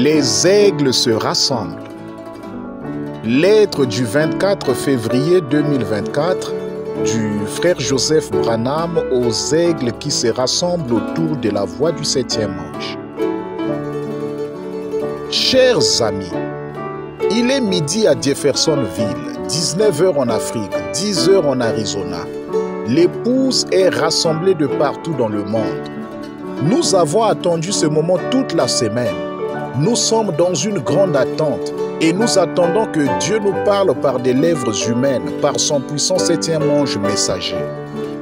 Les aigles se rassemblent. Lettre du 24 février 2024 du frère Joseph Branham aux aigles qui se rassemblent autour de la voie du 7e ange. Chers amis, il est midi à Jeffersonville, 19h en Afrique, 10h en Arizona. L'épouse est rassemblée de partout dans le monde. Nous avons attendu ce moment toute la semaine. Nous sommes dans une grande attente et nous attendons que Dieu nous parle par des lèvres humaines, par son puissant 7e ange messager.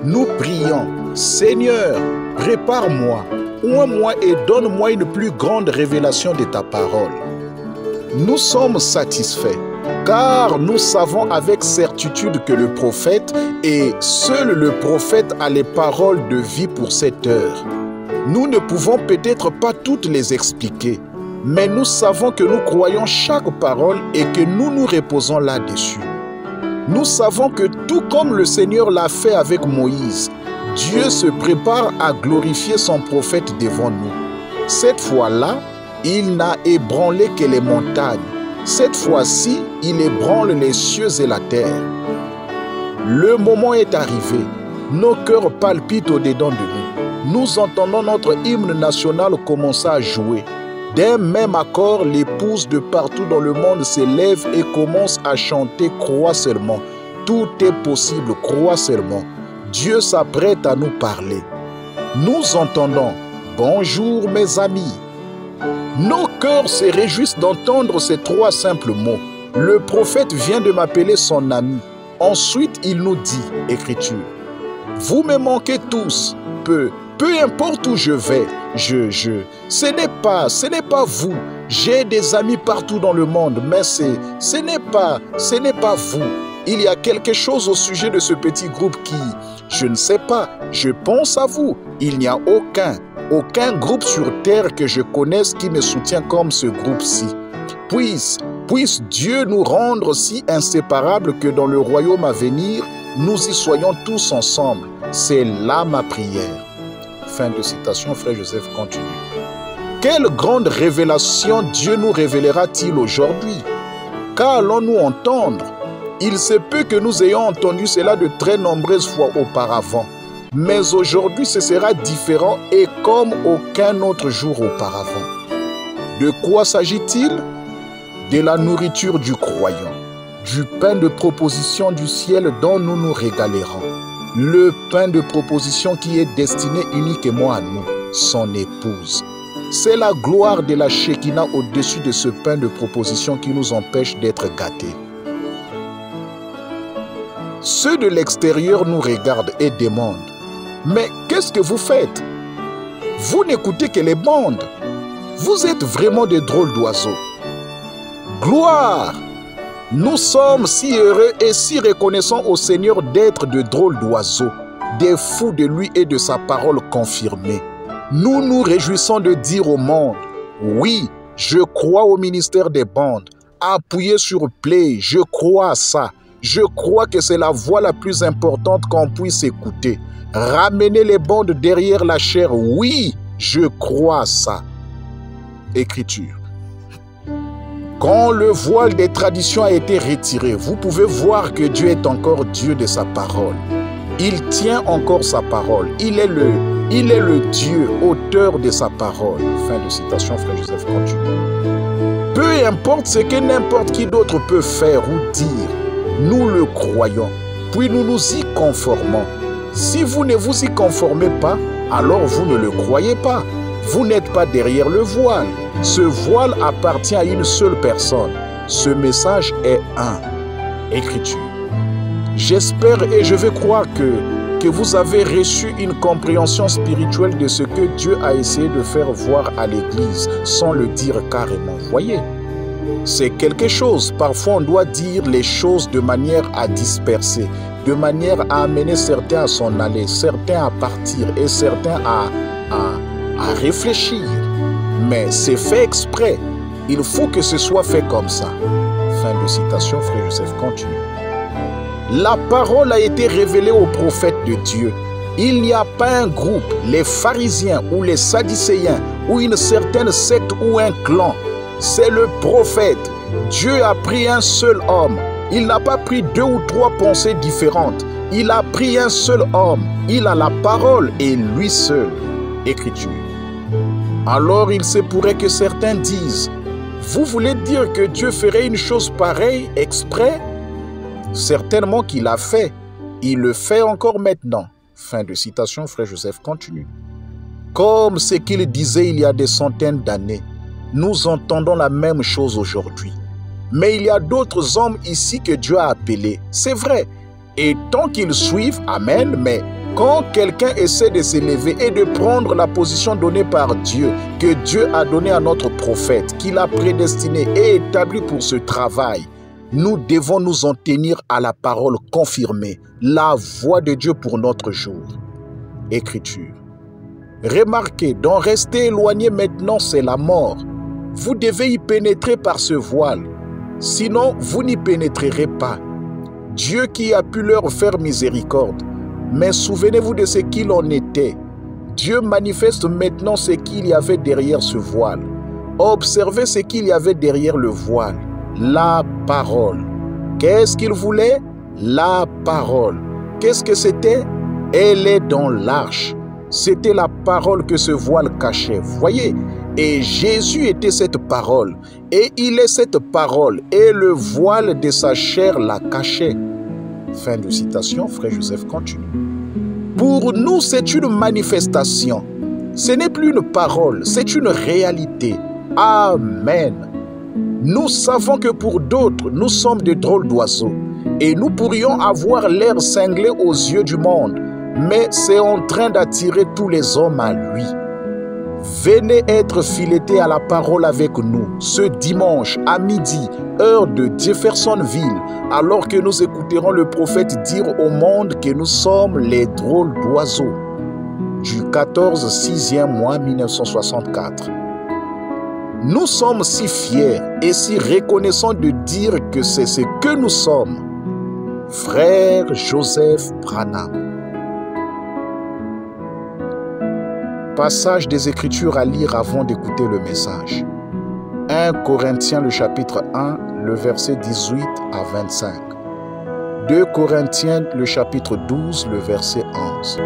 Nous prions, Seigneur, prépare-moi, oins-moi et donne-moi une plus grande révélation de ta parole. Nous sommes satisfaits, car nous savons avec certitude que le prophète, et seul le prophète a les paroles de vie pour cette heure. Nous ne pouvons peut-être pas toutes les expliquer, mais nous savons que nous croyons chaque parole et que nous nous reposons là-dessus. Nous savons que tout comme le Seigneur l'a fait avec Moïse, Dieu se prépare à glorifier son prophète devant nous. Cette fois-là, il n'a ébranlé que les montagnes. Cette fois-ci, il ébranle les cieux et la terre. Le moment est arrivé. Nos cœurs palpitent au-dedans de nous. Nous entendons notre hymne national commencer à jouer. D'un même accord, l'épouse de partout dans le monde s'élève et commence à chanter « Crois seulement ». Tout est possible, crois seulement. Dieu s'apprête à nous parler. Nous entendons « Bonjour mes amis ». Nos cœurs se réjouissent d'entendre ces trois simples mots. Le prophète vient de m'appeler son ami. Ensuite, il nous dit, Écriture, « Vous me manquez tous, peu importe où je vais, ce n'est pas vous. J'ai des amis partout dans le monde, mais ce n'est pas vous. Il y a quelque chose au sujet de ce petit groupe qui, je ne sais pas, je pense à vous. Il n'y a aucun groupe sur terre que je connaisse qui me soutient comme ce groupe-ci. Puisse Dieu nous rendre si inséparables que dans le royaume à venir, nous y soyons tous ensemble. C'est là ma prière. » Fin de citation, frère Joseph continue. Quelle grande révélation Dieu nous révélera-t-il aujourd'hui? Qu'allons-nous entendre? Il se peut que nous ayons entendu cela de très nombreuses fois auparavant. Mais aujourd'hui, ce sera différent et comme aucun autre jour auparavant. De quoi s'agit-il? De la nourriture du croyant, du pain de proposition du ciel dont nous nous régalerons. Le pain de proposition qui est destiné uniquement à nous, son épouse. C'est la gloire de la Shekinah au-dessus de ce pain de proposition qui nous empêche d'être gâtés. Ceux de l'extérieur nous regardent et demandent, « Mais qu'est-ce que vous faites? Vous n'écoutez que les bandes. Vous êtes vraiment des drôles d'oiseaux. » Gloire! Nous sommes si heureux et si reconnaissants au Seigneur d'être de drôles d'oiseaux, des fous de lui et de sa parole confirmée. Nous nous réjouissons de dire au monde, oui, je crois au ministère des bandes. Appuyez sur play, je crois à ça. Je crois que c'est la voix la plus importante qu'on puisse écouter. Ramenez les bandes derrière la chair, oui, je crois à ça. Écriture. Quand le voile des traditions a été retiré, vous pouvez voir que Dieu est encore Dieu de sa parole. Il tient encore sa parole. Il est le Dieu, auteur de sa parole. Fin de citation, frère Joseph continue. Peu importe ce que n'importe qui d'autre peut faire ou dire, nous le croyons, puis nous nous y conformons. Si vous ne vous y conformez pas, alors vous ne le croyez pas. Vous n'êtes pas derrière le voile. Ce voile appartient à une seule personne. Ce message est un. Écriture. J'espère et je veux croire que vous avez reçu une compréhension spirituelle de ce que Dieu a essayé de faire voir à l'Église sans le dire carrément. Voyez, c'est quelque chose. Parfois, on doit dire les choses de manière à disperser, de manière à amener certains à s'en aller, certains à partir et certains à réfléchir. Mais c'est fait exprès. Il faut que ce soit fait comme ça. Fin de citation, frère Joseph continue. La parole a été révélée aux prophètes de Dieu. Il n'y a pas un groupe, les pharisiens ou les sadducéens, ou une certaine secte ou un clan c'est le prophète. Dieu a pris un seul homme. Il n'a pas pris 2 ou 3 pensées différentes. Il a pris un seul homme. Il a la parole et lui seul. Écriture. Alors il se pourrait que certains disent, vous voulez dire que Dieu ferait une chose pareille exprès? Certainement qu'il l'a fait. Il le fait encore maintenant. Fin de citation, Frère Joseph continue. Comme ce qu'il disait il y a des centaines d'années, nous entendons la même chose aujourd'hui. Mais il y a d'autres hommes ici que Dieu a appelés. C'est vrai. Et tant qu'ils suivent, amen, mais quand quelqu'un essaie de s'élever et de prendre la position donnée par Dieu, que Dieu a donnée à notre prophète, qu'il a prédestiné et établi pour ce travail, nous devons nous en tenir à la parole confirmée, la voix de Dieu pour notre jour. Écriture. Remarquez, d'en rester éloigné maintenant, c'est la mort. Vous devez y pénétrer par ce voile, sinon vous n'y pénétrerez pas. Dieu qui a pu leur faire miséricorde, mais souvenez-vous de ce qu'il en était. Dieu manifeste maintenant ce qu'il y avait derrière ce voile. Observez ce qu'il y avait derrière le voile. La parole. Qu'est-ce qu'il voulait? La parole. Qu'est-ce que c'était? Elle est dans l'arche. C'était la parole que ce voile cachait. Voyez? Et Jésus était cette parole. Et il est cette parole. Et le voile de sa chair la cachait. Fin de citation, Frère Joseph continue. Pour nous, c'est une manifestation. Ce n'est plus une parole, c'est une réalité. Amen. Nous savons que pour d'autres, nous sommes de drôles d'oiseaux. Et nous pourrions avoir l'air cinglé aux yeux du monde. Mais c'est en train d'attirer tous les hommes à lui. Venez être filetés à la parole avec nous ce dimanche à midi, heure de Jeffersonville, alors que nous écouterons le prophète dire au monde que nous sommes les drôles d'oiseaux. Du 14/6e mois 1964. Nous sommes si fiers et si reconnaissants de dire que c'est ce que nous sommes. Frère Joseph Branham. Passage des Écritures à lire avant d'écouter le message. 1 Corinthiens le chapitre 1, le verset 18 à 25. 2 Corinthiens le chapitre 12, le verset 11.